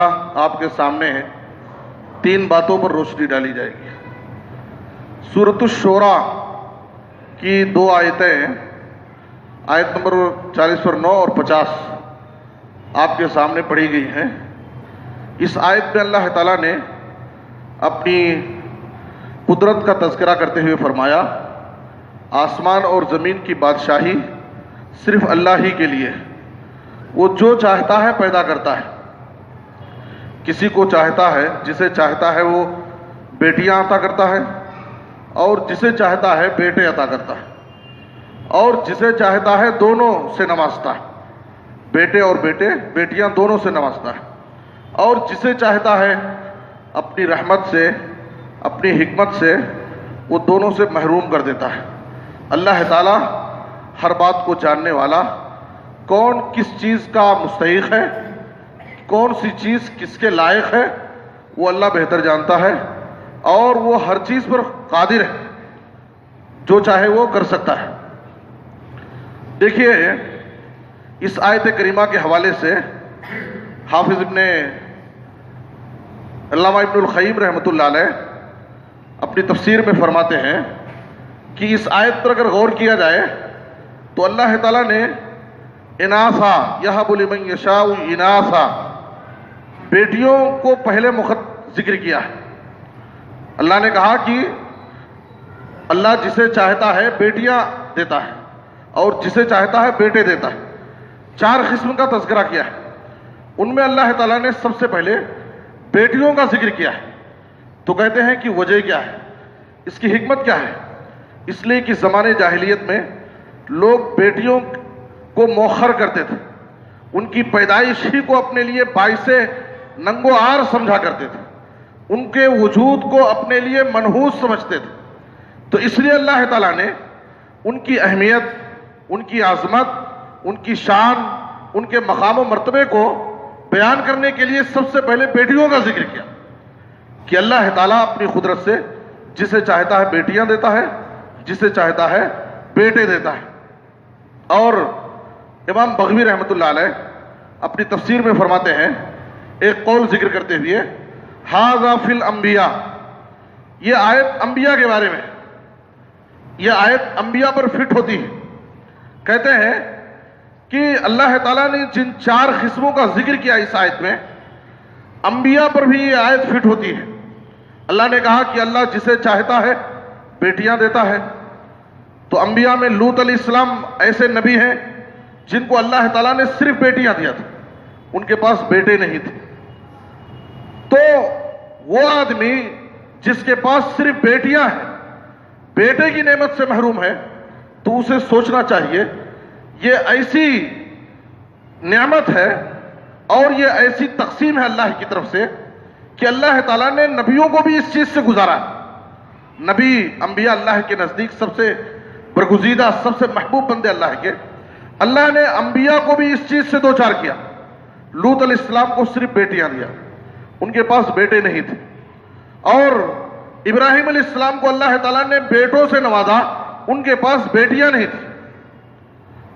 آپ کے سامنے ہے، تین باتوں پر روشنی ڈالی جائے گی۔ سورۃ الشورى کی دو آیتیں ہیں، آیت نمبر 40 اور 9 اور 50 آپ کے سامنے پڑھی گئی ہیں۔ اس آیت میں اللہ تعالیٰ نے اپنی قدرت کا تذکرہ کرتے ہوئے فرمایا، آسمان اور زمین کی بادشاہی صرف اللہ ہی کے لیے ہے، وہ جو چاہتا ہے پیدا کرتا ہے۔ کسی کو چاہتا ہے، جسے چاہتا ہے وہ بیٹیاں عطا کرتا ہے، اور جسے چاہتا ہے بیٹے عطا کرتا ہے، اور جسے چاہتا ہے دونوں سے نوازتا ہے، بیٹے اور بیٹیاں دونوں سے نوازتا ہے، اور جسے چاہتا ہے اپنی رحمت سے، اپنی حکمت سے وہ دونوں سے محروم کر دیتا ہے۔ اللہ تعالیٰ ہر بات کو جاننے والا، کون کس چیز کا مستحق ہے، کون سی چیز کس کے لائق ہے، وہ اللہ بہتر جانتا ہے، اور وہ ہر چیز پر قادر ہے، جو چاہے وہ کر سکتا ہے۔ دیکھیے، اس آیت کریمہ کے حوالے سے حافظ علامہ ابن القیم رحمۃ اللہ علیہ اپنی تفسیر میں فرماتے ہیں کہ اس آیت پر اگر غور کیا جائے تو اللہ تعالیٰ نے اناثا یہب لمن یشاء اناثا، بیٹیوں کو پہلے ذکر کیا ہے۔ اللہ نے کہا کہ اللہ جسے چاہتا ہے بیٹیاں دیتا ہے، اور جسے چاہتا ہے بیٹے دیتا ہے۔ چار قسم کا تذکرہ کیا ہے، ان میں اللہ تعالیٰ نے سب سے پہلے بیٹیوں کا ذکر کیا ہے۔ تو کہتے ہیں کہ وجہ کیا ہے، اس کی حکمت کیا ہے؟ اس لیے کہ زمانے جاہلیت میں لوگ بیٹیوں کو مؤخر کرتے تھے، ان کی پیدائش ہی کو اپنے لیے باعث ننگ و عار سمجھا کرتے تھے، ان کے وجود کو اپنے لیے منحوس سمجھتے تھے۔ تو اس لیے اللہ تعالیٰ نے ان کی اہمیت، ان کی عظمت، ان کی شان، ان کے مقام و مرتبے کو بیان کرنے کے لیے سب سے پہلے بیٹیوں کا ذکر کیا کہ اللہ تعالیٰ اپنی قدرت سے جسے چاہتا ہے بیٹیاں دیتا ہے، جسے چاہتا ہے بیٹے دیتا ہے۔ اور امام بغوی رحمۃ اللہ علیہ اپنی تفسیر میں فرماتے ہیں، ایک قول ذکر کرتے ہوئے، ھذا فی الانبیاء، یہ آیت انبیاء کے بارے میں، یہ آیت انبیاء پر فٹ ہوتی ہے۔ کہتے ہیں کہ اللہ تعالیٰ نے جن چار قسموں کا ذکر کیا اس آیت میں، انبیاء پر بھی یہ آیت فٹ ہوتی ہے۔ اللہ نے کہا کہ اللہ جسے چاہتا ہے بیٹیاں دیتا ہے، تو انبیاء میں لوط علیہ السلام ایسے نبی ہیں جن کو اللہ تعالیٰ نے صرف بیٹیاں دیا تھا، ان کے پاس بیٹے نہیں تھے۔ تو وہ آدمی جس کے پاس صرف بیٹیاں ہیں، بیٹے کی نعمت سے محروم ہے، تو اسے سوچنا چاہیے یہ ایسی نعمت ہے اور یہ ایسی تقسیم ہے اللہ کی طرف سے کہ اللہ تعالیٰ نے نبیوں کو بھی اس چیز سے گزارا ہے۔ نبی انبیاء اللہ کے نزدیک سب سے برگزیدہ، سب سے محبوب بندے اللہ کے، اللہ نے انبیاء کو بھی اس چیز سے دوچار کیا۔ لوط علیہ السلام کو صرف بیٹیاں دیا، ان کے پاس بیٹے نہیں تھے، اور ابراہیم علیہ السلام کو اللہ تعالیٰ نے بیٹوں سے نوازا، ان کے پاس بیٹیاں نہیں تھیں،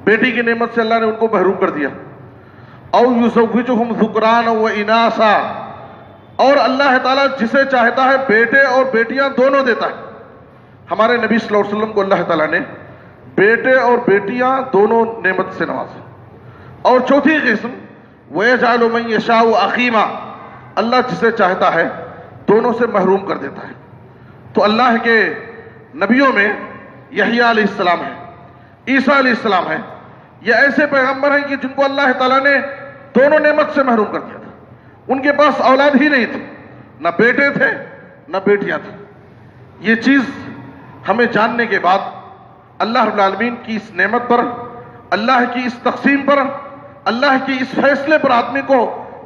بیٹی کی نعمت سے اللہ نے ان کو محروم کر دیا۔ او یزوجہم ذکرانا و اناثا، اور اللہ تعالیٰ جسے چاہتا ہے بیٹے اور بیٹیاں دونوں دیتا ہے۔ ہمارے نبی صلی اللہ علیہ وسلم کو اللہ تعالیٰ نے بیٹے اور بیٹیاں دونوں نعمت سے نوازا۔ اور چوتھی قسم، وَيَجْعَلُ مَن يَشَاءُ عَقِيمًا، اللہ جسے چاہتا ہے دونوں سے محروم کر دیتا ہے۔ تو اللہ کے نبیوں میں یحییٰ علیہ السلام ہے، عیسیٰ علیہ السلام ہے، یہ ایسے پیغمبر ہیں کہ جن کو اللہ تعالیٰ نے دونوں نعمت سے محروم کر دیا تھا، ان کے پاس اولاد ہی نہیں تھی، نہ بیٹے تھے نہ بیٹیاں تھیں۔ یہ چیز ہمیں جاننے کے بعد اللہ رب العالمین کی اس نعمت پر، اللہ کی اس تقسیم پر، اللہ کی اس فیصلے پر آدمی کو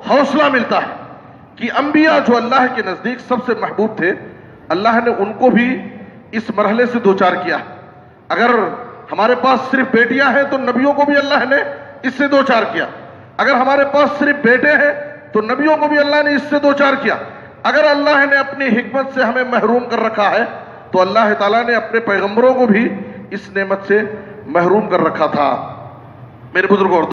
حوصلہ ملتا ہے کہ انبیاء جو اللہ کے نزدیک سب سے محبوب تھے، اللہ نے ان کو بھی اس مرحلے سے دوچار کیا۔ اگر ہمارے پاس صرف بیٹیاں ہیں تو نبیوں کو بھی اللہ نے اس سے دوچار کیا، اگر ہمارے پاس صرف بیٹے ہیں تو نبیوں کو بھی اللہ نے اس سے دوچار کیا۔ اگر اللہ نے اپنی حکمت سے ہمیں محروم کر رکھا ہے تو اللہ تعالیٰ نے اپنے پیغمبروں کو بھی اس نعمت سے محروم کر رکھا تھا۔ میرے بزرگوں،